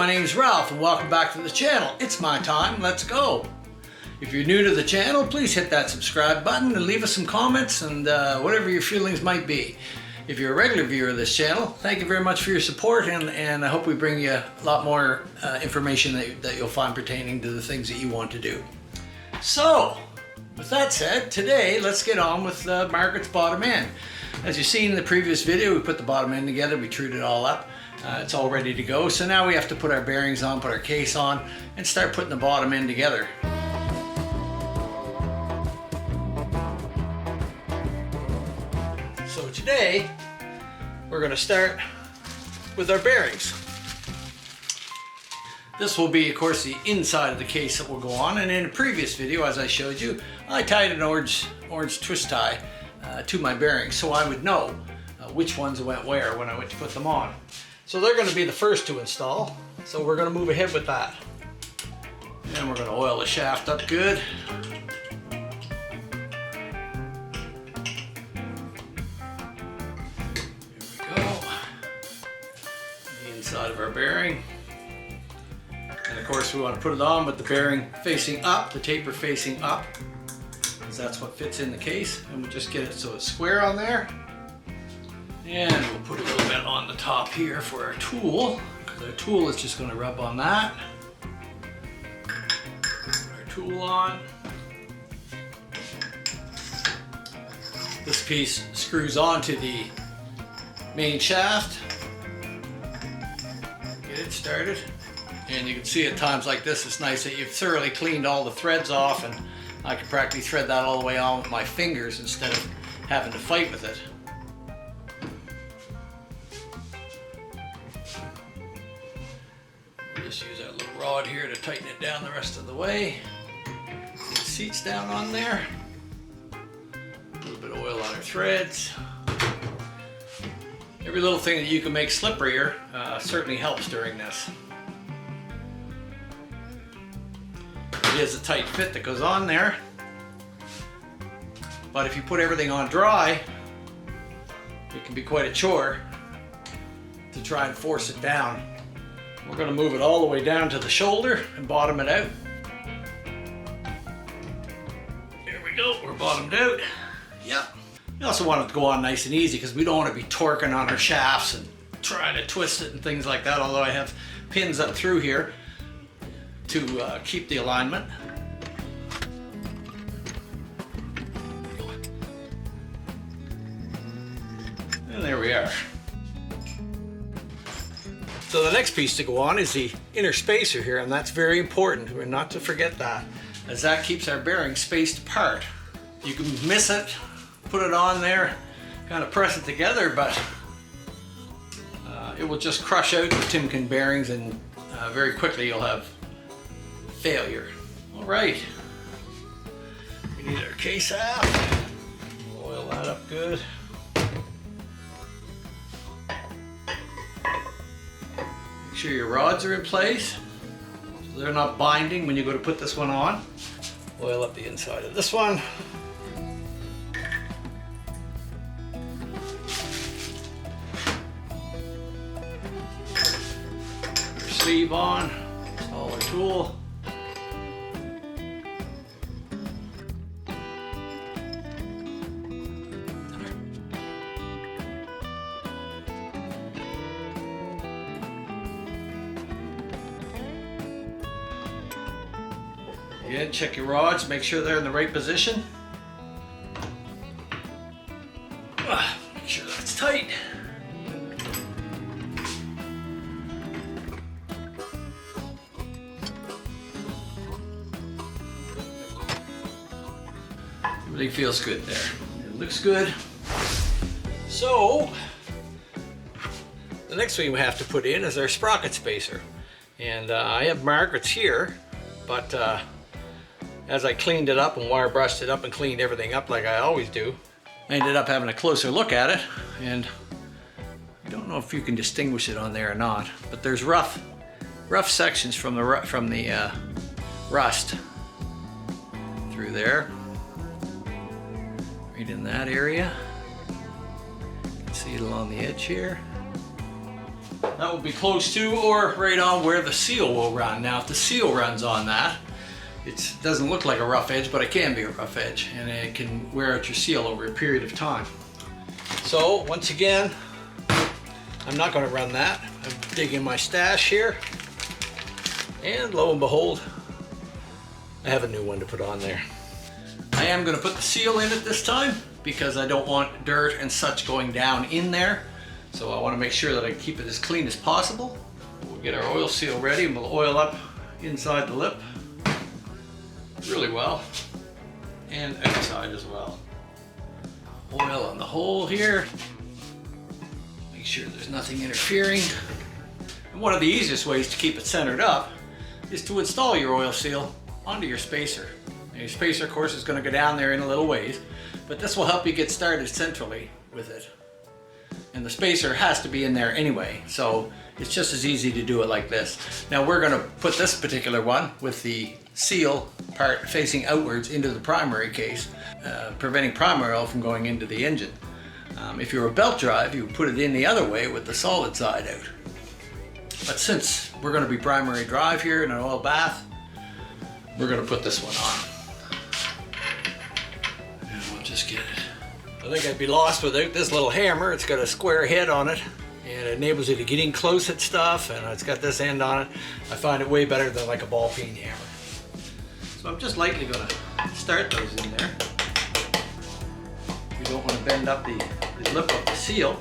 my name is Ralph and welcome back to the channel. It's my time, let's go. If you're new to the channel, please hit that subscribe button and leave us some comments and whatever your feelings might be. If you're a regular viewer of this channel, thank you very much for your support, and I hope we bring you a lot more information that you'll find pertaining to the things that you want to do. So, with that said, today let's get on with Margaret's bottom end. As you've seen in the previous video, we put the bottom end together, we trued it all up. It's all ready to go, so now we have to put our bearings on, put our case on, and start putting the bottom end together. So today, we're going to start with our bearings. This will be, of course, the inside of the case that will go on, and in a previous video, as I showed you, I tied an orange twist tie to my bearings so I would know which ones went where when I went to put them on. So they're going to be the first to install, so we're going to move ahead with that. And we're going to oil the shaft up good. There we go. The inside of our bearing. And of course we want to put it on with the bearing facing up, the taper facing up, because that's what fits in the case. And we'll just get it so it's square on there. And we'll put a little bit on the top here for our tool, because our tool is just going to rub on that. Put our tool on. This piece screws onto the main shaft. Get it started. And you can see at times like this, it's nice that you've thoroughly cleaned all the threads off, and I can practically thread that all the way on with my fingers instead of having to fight with it. Just use our little rod here to tighten it down the rest of the way. Get the seats down on there. A little bit of oil on our threads. Every little thing that you can make slipperier certainly helps during this. It is a tight fit that goes on there, but if you put everything on dry, it can be quite a chore to try and force it down. We're going to move it all the way down to the shoulder and bottom it out. There we go, we're bottomed out. Yep. We also want it to go on nice and easy because we don't want to be torquing on our shafts and trying to twist it and things like that, although I have pins up through here to keep the alignment. And there we are. So the next piece to go on is the inner spacer here, and that's very important. We're not to forget that, as that keeps our bearings spaced apart. You can miss it, put it on there, kind of press it together, but it will just crush out the Timken bearings, and very quickly you'll have failure. All right, we need our case half. We'll oil that up good. Make sure your rods are in place so they're not binding when you go to put this one on. Oil up the inside of this one. Put our sleeve on. Install our tool. Again, check your rods, make sure they're in the right position. Make sure that's tight. Everything feels good there. It looks good. So, the next thing we have to put in is our sprocket spacer. And I have Margaret's here, but as I cleaned it up and wire brushed it up and cleaned everything up like I always do, I ended up having a closer look at it, and I don't know if you can distinguish it on there or not, but there's rough sections from the rust through there, right in that area. You can see it along the edge here. That will be close to or right on where the seal will run. Now if the seal runs on that, it doesn't look like a rough edge, but it can be a rough edge, and it can wear out your seal over a period of time. So once again, I'm not going to run that. I'm digging my stash here, and lo and behold, I have a new one to put on there. I am going to put the seal in it this time because I don't want dirt and such going down in there. So I want to make sure that I keep it as clean as possible. We'll get our oil seal ready and we'll oil up inside the lip really well and outside as well. Oil on the hole here. Make sure there's nothing interfering. And one of the easiest ways to keep it centered up is to install your oil seal onto your spacer. Now your spacer, of course, is going to go down there in a little ways, but this will help you get started centrally with it. And the spacer has to be in there anyway, so it's just as easy to do it like this. Now we're going to put this particular one with the seal part facing outwards into the primary case, preventing primary oil from going into the engine. If you're a belt drive, you put it in the other way with the solid side out. But since we're going to be primary drive here in an oil bath, we're going to put this one on. And we'll just get it. I think I'd be lost without this little hammer. It's got a square head on it and it enables you to get in close at stuff, and it's got this end on it. I find it way better than like a ball peen hammer. So I'm just lightly going to start those in there. We don't want to bend up the lip of the seal.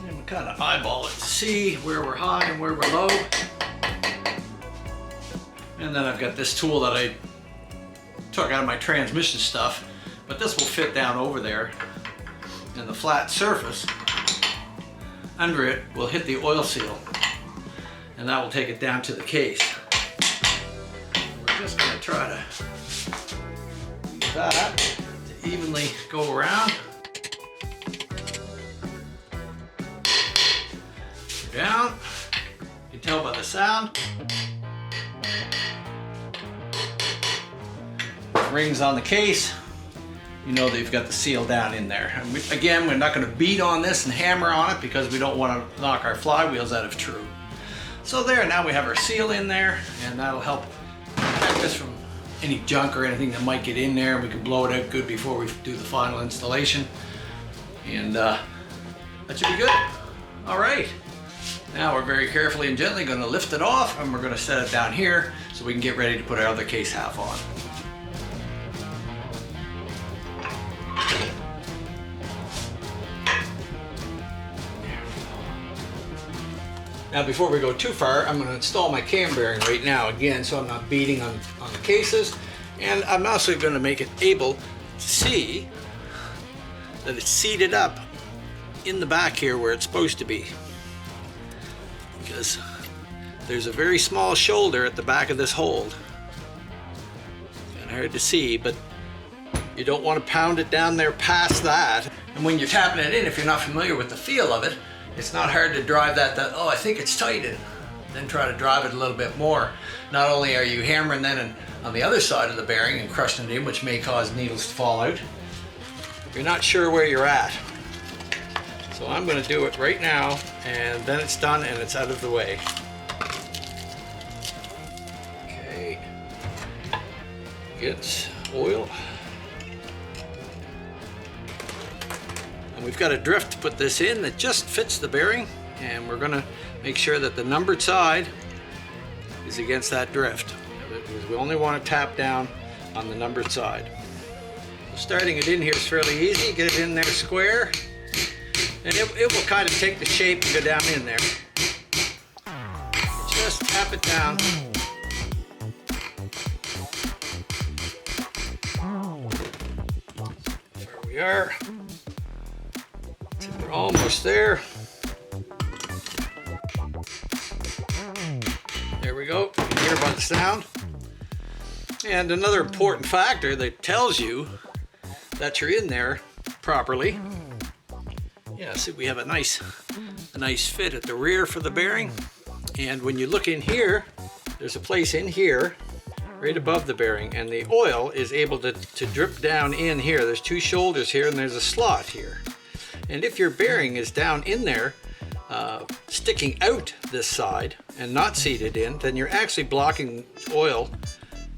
And we kind of eyeball it to see where we're high and where we're low. And then I've got this tool that I took out of my transmission stuff, but this will fit down over there, and the flat surface under it will hit the oil seal, and that will take it down to the case. We're just going to try to use that to evenly go around. Down. You can tell by the sound. Rings on the case, you know that you've got the seal down in there. And again, we're not going to beat on this and hammer on it because we don't want to knock our flywheels out of true. So there, now we have our seal in there, and that'll help protect us from any junk or anything that might get in there. We can blow it out good before we do the final installation, and that should be good. All right, now we're very carefully and gently going to lift it off, and we're going to set it down here so we can get ready to put our other case half on. Now before we go too far, I'm going to install my cam bearing right now again, so I'm not beating on the cases, and I'm also going to make it able to see that it's seated up in the back here where it's supposed to be, because there's a very small shoulder at the back of this hold. It's kind of hard to see, but you don't want to pound it down there past that. And when you're tapping it in, if you're not familiar with the feel of it, it's not hard to drive that, oh, I think it's tight, and then try to drive it a little bit more. Not only are you hammering then on the other side of the bearing and crushing it in, which may cause needles to fall out, you're not sure where you're at. So I'm going to do it right now, and then it's done and it's out of the way. Okay. Get oil. We've got a drift to put this in that just fits the bearing, and we're going to make sure that the numbered side is against that drift, because we only want to tap down on the numbered side. So starting it in here is fairly easy. Get it in there square, and it will kind of take the shape and go down in there. Just tap it down. There we are. We're almost there. There we go. You can hear about the sound. And another important factor that tells you that you're in there properly. Yeah, see, we have a nice fit at the rear for the bearing. And when you look in here, there's a place in here right above the bearing, and the oil is able to drip down in here. There's two shoulders here and there's a slot here. And if your bearing is down in there, sticking out this side and not seated in, then you're actually blocking oil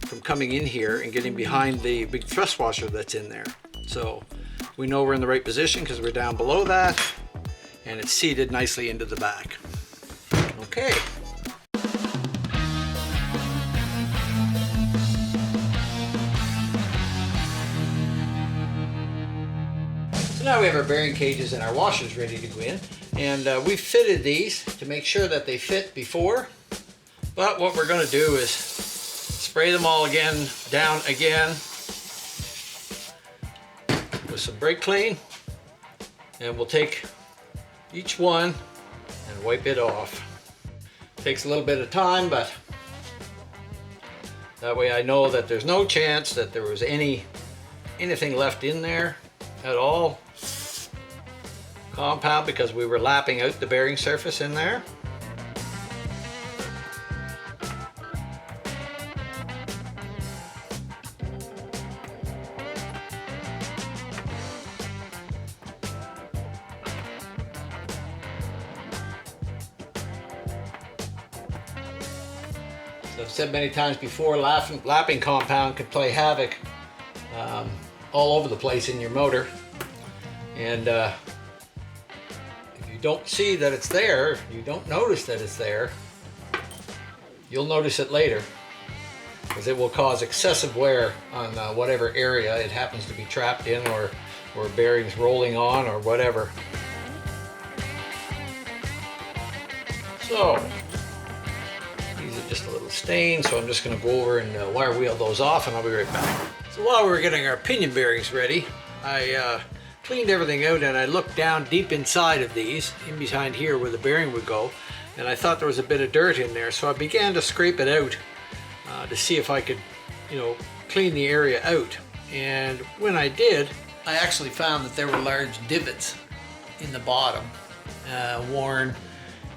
from coming in here and getting behind the big thrust washer that's in there. So we know we're in the right position because we're down below that and it's seated nicely into the back. Okay. So now we have our bearing cages and our washers ready to go in, and we've fitted these to make sure that they fit before, but what we're going to do is spray them all again, down again with some brake clean, and we'll take each one and wipe it off. Takes a little bit of time, but that way I know that there's no chance that there was anything left in there at all. Compound, because we were lapping out the bearing surface in there. So I've said many times before, lapping compound can play havoc all over the place in your motor, and if you don't see that it's there, you don't notice that it's there, you'll notice it later, because it will cause excessive wear on whatever area it happens to be trapped in, or bearings rolling on, or whatever. So these are just a little stain, so I'm just going to go over and wire wheel those off, and I'll be right back. So while we were getting our pinion bearings ready, I cleaned everything out, and I looked down deep inside of these, in behind here where the bearing would go, and I thought there was a bit of dirt in there, so I began to scrape it out to see if I could, clean the area out. And when I did, I actually found that there were large divots in the bottom, worn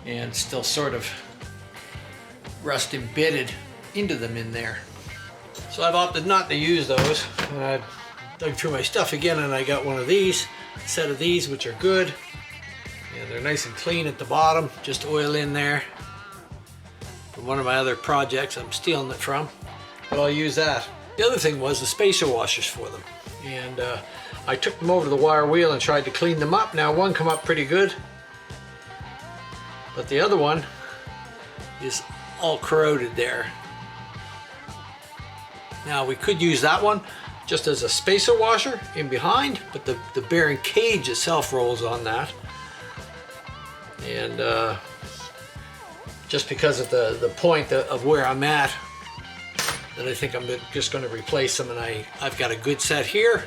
and still sort of rust embedded into them in there. So I've opted not to use those. I dug through my stuff again, and I got one of these, a set of these, which are good. And they're nice and clean at the bottom, just oil in there. From one of my other projects I'm stealing it from, but I'll use that. The other thing was the spacer washers for them. And I took them over to the wire wheel and tried to clean them up. Now one come up pretty good, but the other one is all corroded there. Now we could use that one just as a spacer washer in behind, but the bearing cage itself rolls on that. And just because of the point of where I'm at, that I think I'm just going to replace them, and I've got a good set here.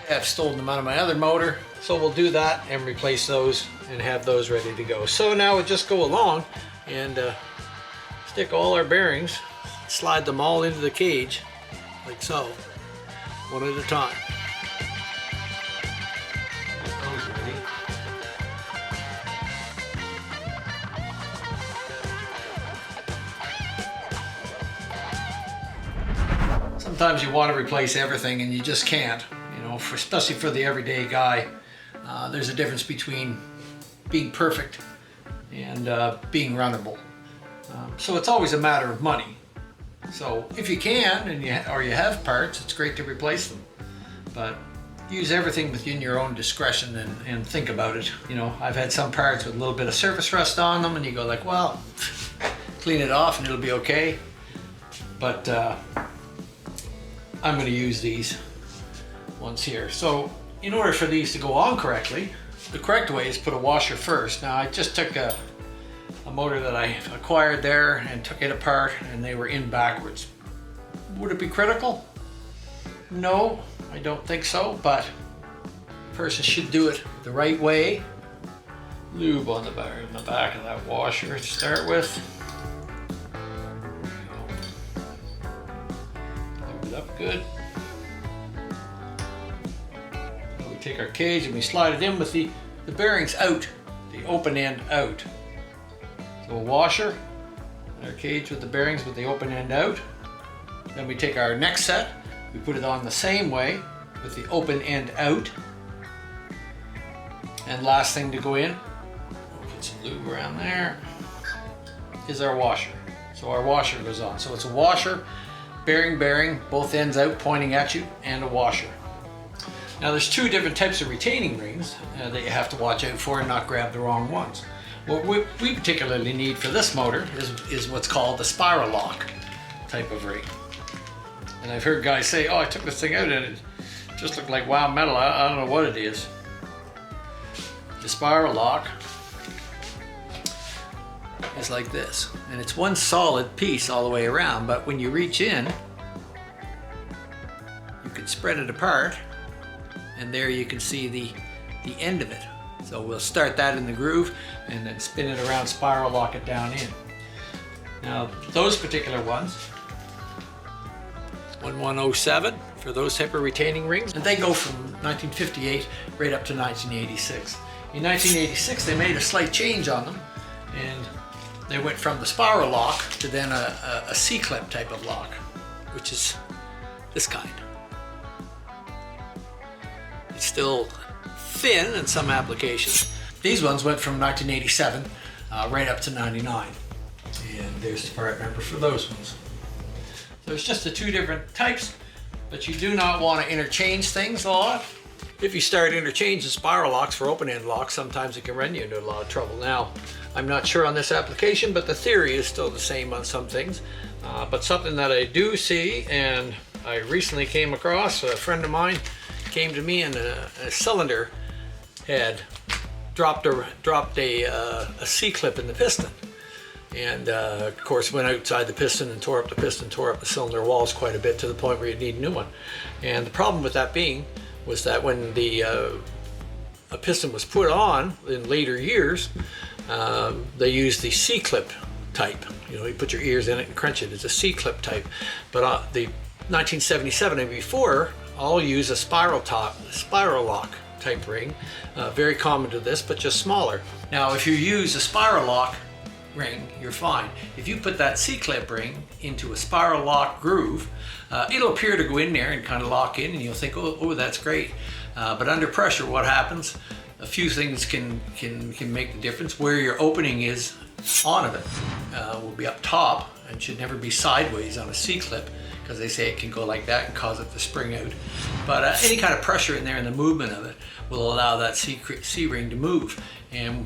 I've stolen them out of my other motor, so we'll do that and replace those and have those ready to go. So now we'll just go along and stick all our bearings, slide them all into the cage, like so, one at a time. Sometimes you want to replace everything and you just can't, especially for the everyday guy. There's a difference between being perfect and being runnable. So it's always a matter of money. So if you can, and you have parts, it's great to replace them. But use everything within your own discretion and think about it. I've had some parts with a little bit of surface rust on them, and you go like, well, clean it off and it'll be okay. But I'm going to use these ones here. So in order for these to go on correctly, the correct way is put a washer first. Now I just took a motor that I acquired there and took it apart, and they were in backwards. Would it be critical? No, I don't think so, but a person should do it the right way. Lube on the back of that washer to start with. Lube it up good. We take our cage and we slide it in with the bearings out, the open end out. So a washer, and our cage with the bearings with the open end out. Then we take our next set, we put it on the same way with the open end out. And last thing to go in, we'll put some lube around there, is our washer. So our washer goes on. So it's a washer, bearing, both ends out pointing at you, and a washer. Now there's two different types of retaining rings that you have to watch out for and not grab the wrong ones. What we particularly need for this motor is what's called the spiral lock type of ring. And I've heard guys say, oh, I took this thing out and it just looked like wound metal. I don't know what it is. The spiral lock is like this, and it's one solid piece all the way around, but when you reach in, you can spread it apart, and there you can see the end of it. So we'll start that in the groove and then spin it around, spiral lock it down in. Now those particular ones, 1107 for those type of retaining rings, and they go from 1958 right up to 1986. In 1986 they made a slight change on them, and they went from the spiral lock to then a C-clip type of lock, which is this kind. It's still thin in some applications. These ones went from 1987 right up to 99. And there's the part number for those ones. So it's just the two different types, but you do not want to interchange things a lot. If you start interchanging spiral locks for open-end locks, sometimes it can run you into a lot of trouble. Now, I'm not sure on this application, but the theory is still the same on some things. But something that I do see, and I recently came across, a friend of mine came to me and a cylinder had dropped a C-clip in the piston. And of course went outside the piston and tore up the piston, tore up the cylinder walls quite a bit to the point where you need a new one. And the problem with that being was that when a piston was put on in later years, they used the C-clip type. You know, you put your ears in it and crunch it. It's a C-clip type. But the 1977 and before all use a spiral lock type ring. Very common to this, but just smaller. Now, if you use a spiral lock ring, you're fine. If you put that C-clip ring into a spiral lock groove, it'll appear to go in there and kind of lock in, and you'll think, oh, that's great. But under pressure, what happens? A few things can make the difference. Where your opening is on it will be up top and should never be sideways on a C-clip, because they say it can go like that and cause it to spring out. But any kind of pressure in there and the movement of it will allow that C-ring to move. And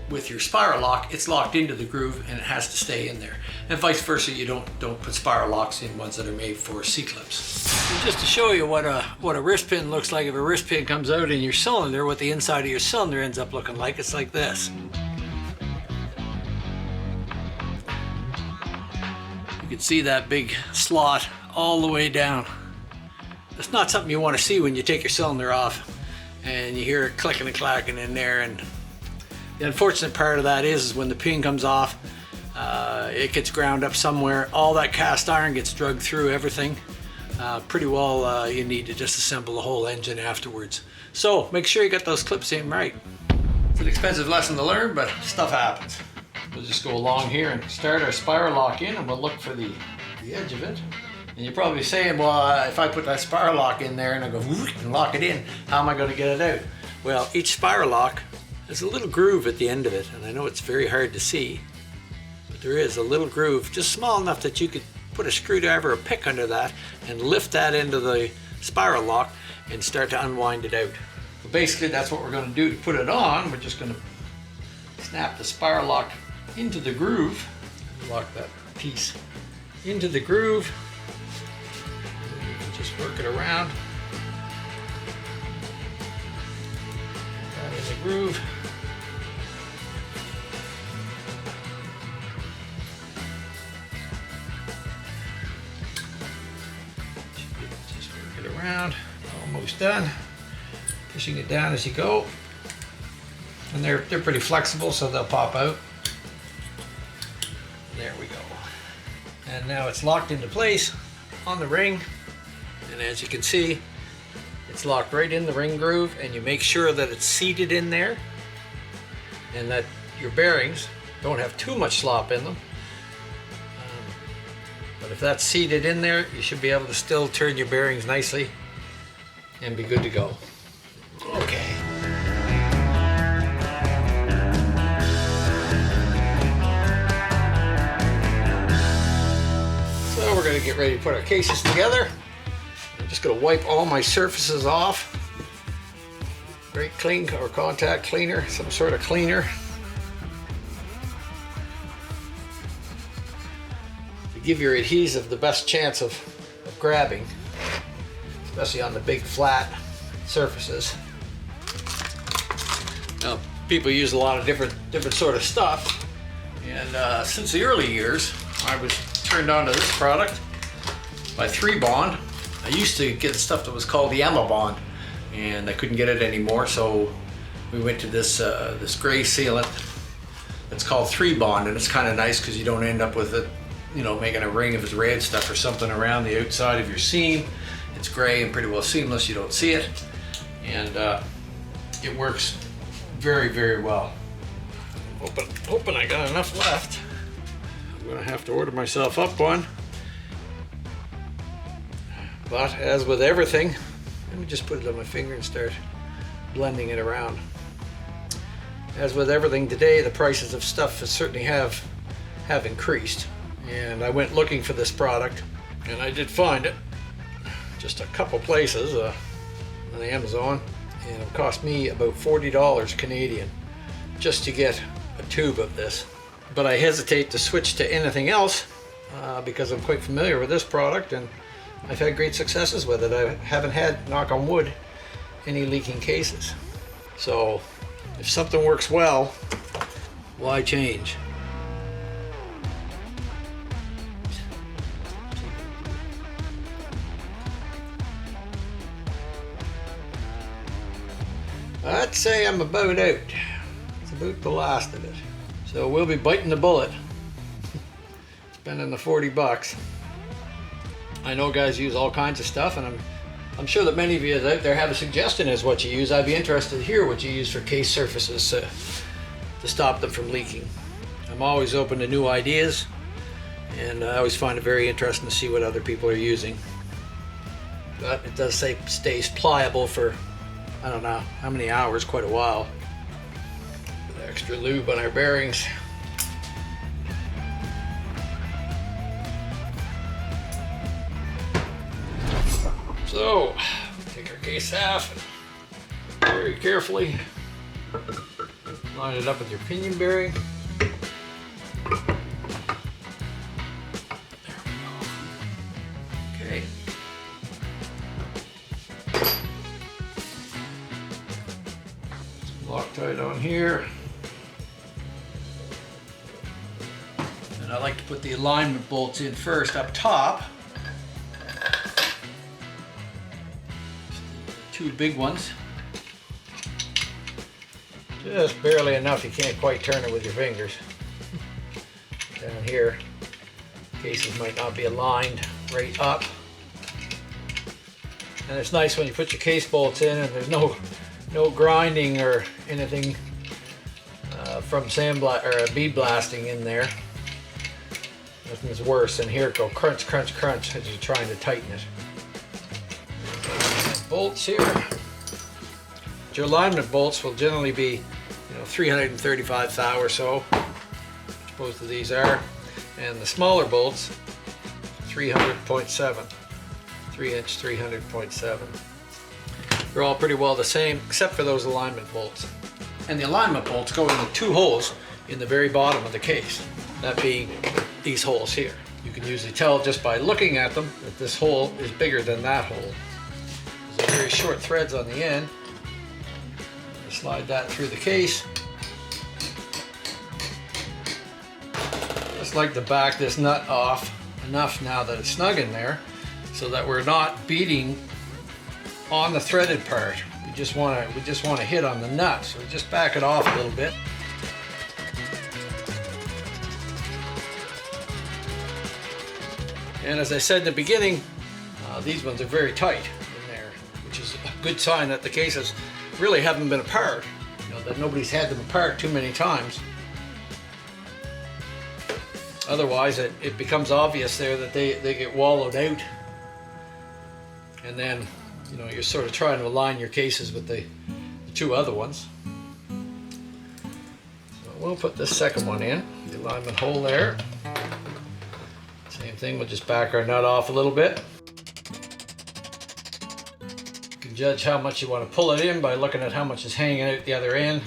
with your spiral lock, it's locked into the groove and it has to stay in there. And vice versa, you don't put spiral locks in ones that are made for C-clips. Just to show you what a wrist pin looks like, if a wrist pin comes out in your cylinder, what the inside of your cylinder ends up looking like, it's like this. You can see that big slot all the way down. It's not something you want to see when you take your cylinder off and you hear it clicking and clacking in there. And the unfortunate part of that is when the pin comes off, it gets ground up somewhere. All that cast iron gets dragged through everything. Pretty well you need to disassemble the whole engine afterwards. So make sure you get those clips in right. It's an expensive lesson to learn, but stuff happens. We'll just go along here and start our spiral lock in, and we'll look for the edge of it. And you're probably saying, well, if I put that spiral lock in there and I go and lock it in, how am I going to get it out? Well, each spiral lock, there's a little groove at the end of it, and I know it's very hard to see, but there is a little groove, just small enough that you could put a screwdriver or pick under that and lift that into the spiral lock and start to unwind it out. So basically that's what we're going to do to put it on. We're just going to snap the spiral lock into the groove, lock that piece into the groove, and you can just work it around. That in the groove. Just work it around. Almost done. Pushing it down as you go. And they're pretty flexible, so they'll pop out. There we go. And now it's locked into place on the ring. And as you can see, it's locked right in the ring groove, and you make sure that it's seated in there and that your bearings don't have too much slop in them. But if that's seated in there, you should be able to still turn your bearings nicely and be good to go. Okay. So we're going to get ready to put our cases together. I'm just going to wipe all my surfaces off. Brake clean or contact cleaner, some sort of cleaner. To give your adhesive the best chance of grabbing, especially on the big flat surfaces. Now, people use a lot of different sort of stuff, and since the early years, I was turned on to this product by 3Bond. I used to get stuff that was called the Emma Bond, and I couldn't get it anymore, so we went to this this gray sealant that's called 3Bond, and it's kind of nice because you don't end up with it, you know, making a ring of red stuff or something around the outside of your seam. It's gray and pretty well seamless, you don't see it, and it works very, very well. Hoping I got enough left. I'm gonna have to order myself up one. But as with everything, let me just put it on my finger and start blending it around. As with everything today, the prices of stuff certainly have increased. And I went looking for this product, and I did find it. Just a couple places on Amazon, and it cost me about $40 Canadian just to get a tube of this. But I hesitate to switch to anything else because I'm quite familiar with this product, and I've had great successes with it. I haven't had, knock on wood, any leaking cases. So if something works well, why change? I'd say I'm about out. It's about the last of it. So we'll be biting the bullet, spending the 40 bucks. I know guys use all kinds of stuff, and I'm sure that many of you out there have a suggestion as what you use. I'd be interested to hear what you use for case surfaces to stop them from leaking. I'm always open to new ideas, and I always find it very interesting to see what other people are using. But it does say stays pliable for, I don't know how many hours, quite a while. With extra lube on our bearings. So, take our case half and very carefully line it up with your pinion bearing. There we go. Okay. Loctite on here. And I like to put the alignment bolts in first up top. Two big ones. Just barely enough, you can't quite turn it with your fingers. Down here, cases might not be aligned right up. And it's nice when you put your case bolts in and there's no grinding or anything from bead blasting in there. Nothing's worse than here it go crunch, crunch, crunch as you're trying to tighten it. Bolts here. Your alignment bolts will generally be, 335 thou or so, which both of these are, and the smaller bolts, 300.7, 3-inch 300.7. They're all pretty well the same, except for those alignment bolts. And the alignment bolts go into two holes in the very bottom of the case, that being these holes here. You can usually tell just by looking at them that this hole is bigger than that hole. There's very short threads on the end. Slide that through the case. Just like to back this nut off enough now that it's snug in there so that we're not beating on the threaded part. We just want to hit on the nut, so we just back it off a little bit. And as I said in the beginning, these ones are very tight in there, which is a good sign that the cases really haven't been apart, that nobody's had them apart too many times. Otherwise it becomes obvious there that they get wallowed out. And then, you know, you're sort of trying to align your cases with the two other ones. So we'll put this second one in, the alignment hole there. Same thing, we'll just back our nut off a little bit. You can judge how much you want to pull it in by looking at how much is hanging out the other end.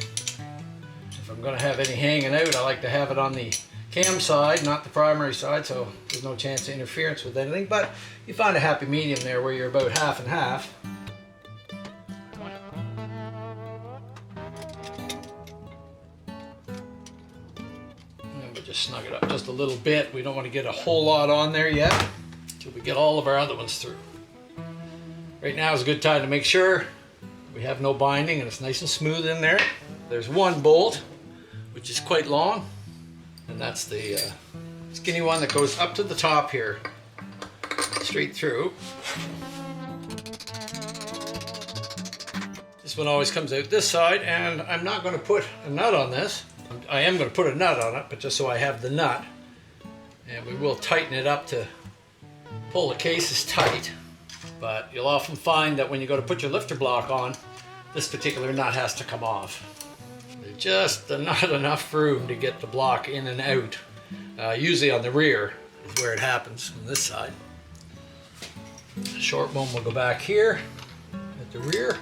If I'm going to have any hanging out, I like to have it on the cam side, not the primary side, so there's no chance of interference with anything, but you find a happy medium there where you're about half and half. And we'll just snug it up just a little bit. We don't want to get a whole lot on there yet until we get all of our other ones through. Right now is a good time to make sure we have no binding and it's nice and smooth in there. There's one bolt, which is quite long, and that's the skinny one that goes up to the top here, straight through. This one always comes out this side, and I'm not going to put a nut on this. I am going to put a nut on it, but just so I have the nut. And we will tighten it up to pull the cases tight. But you'll often find that when you go to put your lifter block on, this particular nut has to come off. There's just not enough room to get the block in and out. Usually on the rear is where it happens, on this side. The short one will go back here at the rear,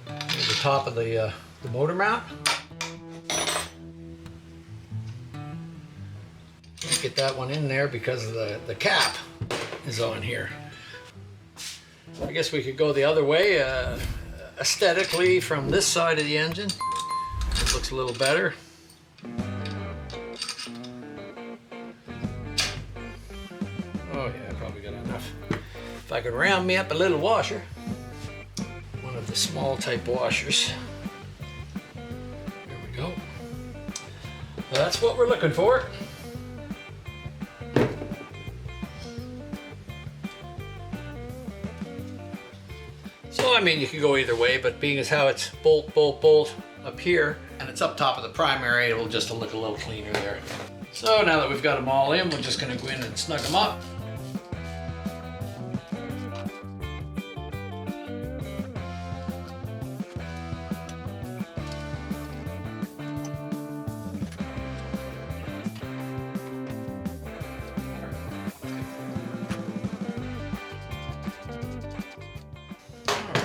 near the top of the motor mount. Get that one in there because of the cap is on here. I guess we could go the other way. Aesthetically, from this side of the engine, it looks a little better. Oh yeah, I probably got enough. If I could round me up a little washer, one of the small type washers. There we go. That's what we're looking for. So I mean, you can go either way, but being as how it's bolt, bolt, bolt up here, and it's up top of the primary, it will just look a little cleaner there. So now that we've got them all in, we're just going to go in and snug them up.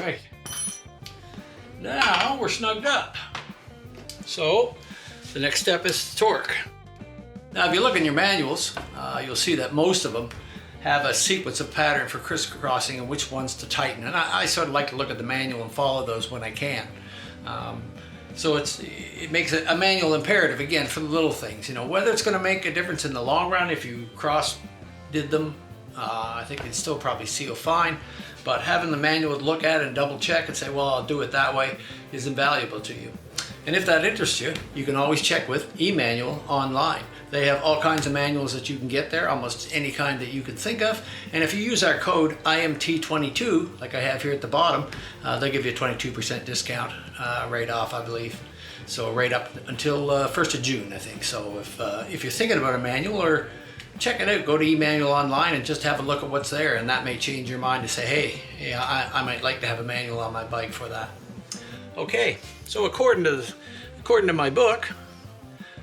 Right. Now we're snugged up. So the next step is torque. Now if you look in your manuals, you'll see that most of them have a sequence of pattern for crisscrossing and which ones to tighten. And I sort of like to look at the manual and follow those when I can. So it makes a manual imperative, again, for the little things. You know, whether it's going to make a difference in the long run if you did them, I think it'd still probably seal fine. But having the manual to look at and double check and say, well, I'll do it that way, is invaluable to you. And if that interests you, you can always check with eManual online. They have all kinds of manuals that you can get there, almost any kind that you can think of. And if you use our code IMT22, like I have here at the bottom, they'll give you a 22% discount right off, I believe. So right up until 1st of June, I think. So if you're thinking about a manual or check it out, go to eManual online and just have a look at what's there, and that may change your mind to say, hey, yeah, I might like to have a manual on my bike for that. Okay, so according to my book,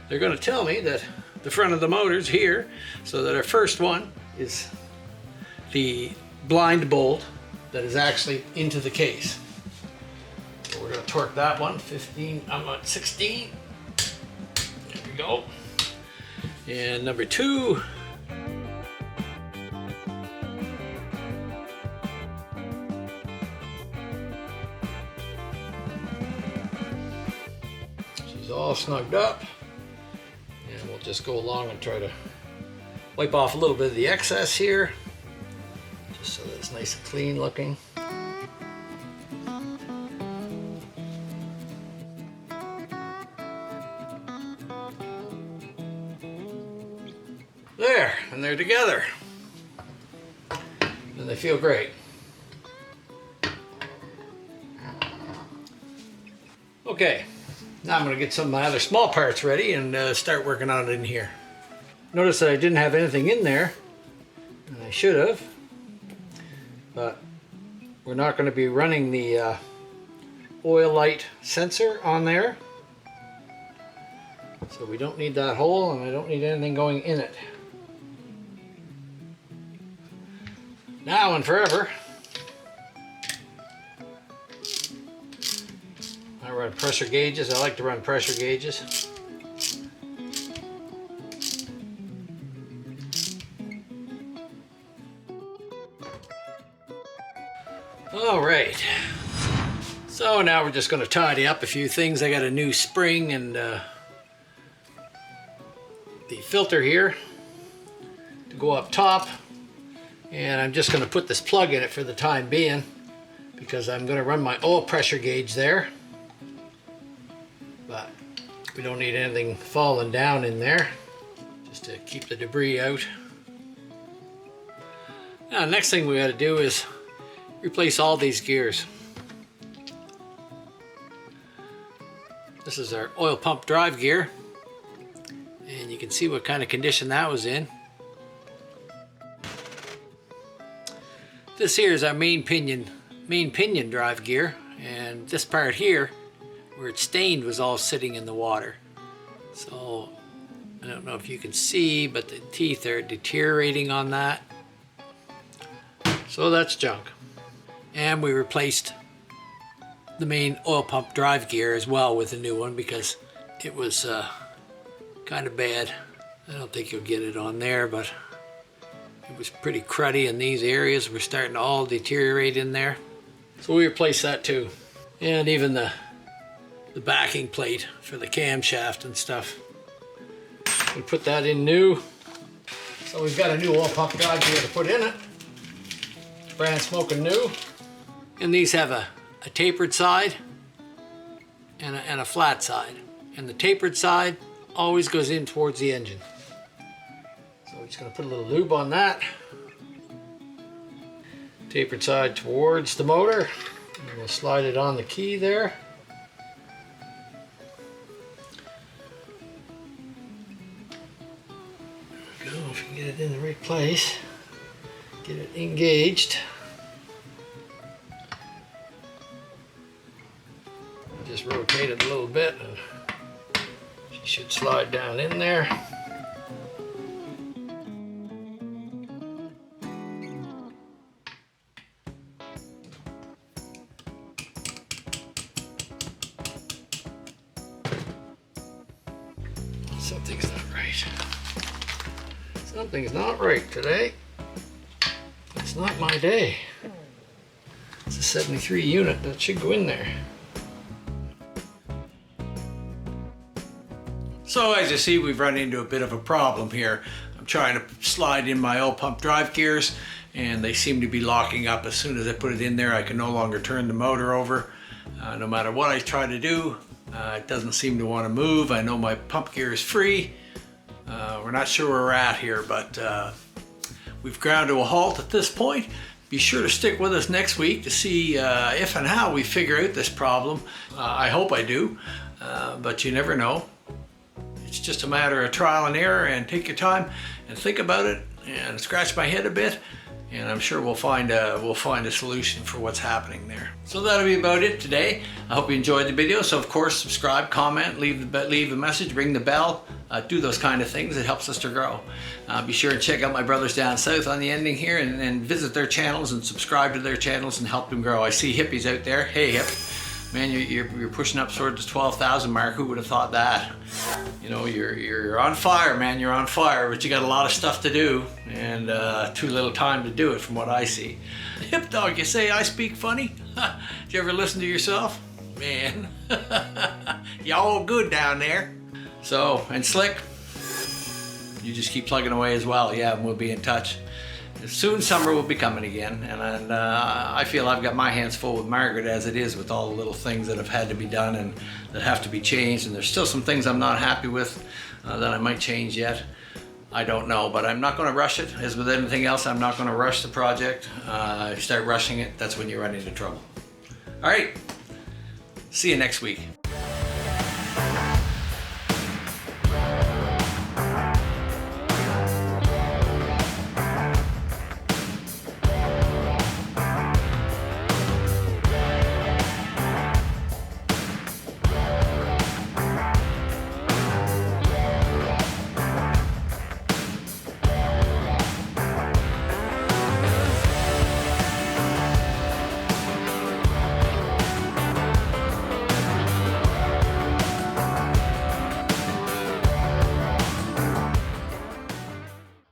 they're going to tell me that the front of the motor's here, so that our first one is the blind bolt that is actually into the case. So we're going to torque that one, 15, I'm at 16. There we go. And number 2, she's all snugged up, and we'll just go along and try to wipe off a little bit of the excess here, just so that it's nice and clean looking. There, and they're together, and they feel great. Okay, now I'm going to get some of my other small parts ready and start working on it in here. Notice that I didn't have anything in there, and I should have, but we're not going to be running the oil light sensor on there, so we don't need that hole, and I don't need anything going in it. Now and forever, I run pressure gauges. I like to run pressure gauges. All right, so now we're just going to tidy up a few things. I got a new spring and the filter here to go up top, and I'm just going to put this plug in it for the time being because I'm going to run my oil pressure gauge there, but we don't need anything falling down in there, just to keep the debris out. Now, next thing we got to do is replace all these gears. This is our oil pump drive gear, and you can see what kind of condition that was in. This here is our main pinion drive gear, and this part here where it's stained was all sitting in the water. So I don't know if you can see, but the teeth are deteriorating on that. So that's junk. And we replaced the main oil pump drive gear as well with a new one because it was kind of bad. I don't think you'll get it on there, but it was pretty cruddy in these areas. We're starting to all deteriorate in there. So we replaced that too. And even the backing plate for the camshaft and stuff. We put that in new. So we've got a new oil pump drive gear to put in it. Brand smoking new. And these have a tapered side and a flat side. And the tapered side always goes in towards the engine. So we're just going to put a little lube on that. Tapered side towards the motor. And we'll slide it on the key there. There we go, if you can get it in the right place. Get it engaged. Just rotate it a little bit and she should slide down in there. Something's not right. Something's not right today. It's not my day. It's a 73 unit that should go in there. So as you see, we've run into a bit of a problem here. I'm trying to slide in my oil pump drive gears and they seem to be locking up. As soon as I put it in there, I can no longer turn the motor over. No matter what I try to do, it doesn't seem to want to move. I know my pump gear is free. We're not sure where we're at here, but we've ground to a halt at this point. Be sure to stick with us next week to see if and how we figure out this problem. I hope I do, but you never know. It's just a matter of trial and error, and take your time and think about it and scratch my head a bit, and I'm sure we'll find a solution for what's happening there. So that'll be about it today. I hope you enjoyed the video. So of course, subscribe, comment, leave a message, ring the bell, do those kind of things. It helps us to grow. Be sure to check out my brothers down south on the ending here and visit their channels and subscribe to their channels and help them grow. I see hippies out there. Hey hip. Man, you're pushing up towards the 12,000 mark. Who would have thought that? You know, you're on fire, man. You're on fire, but you got a lot of stuff to do and too little time to do it, from what I see. Hip dog, you say I speak funny? Did you ever listen to yourself? Man, y'all good down there. So, and Slick, you just keep plugging away as well. Yeah, and we'll be in touch. Soon summer will be coming again, and I feel I've got my hands full with Margaret as it is, with all the little things that have had to be done and that have to be changed, and there's still some things I'm not happy with that I might change yet. I don't know, but I'm not going to rush it. As with anything else, I'm not going to rush the project. If you start rushing it, that's when you run into trouble. All right, see you next week.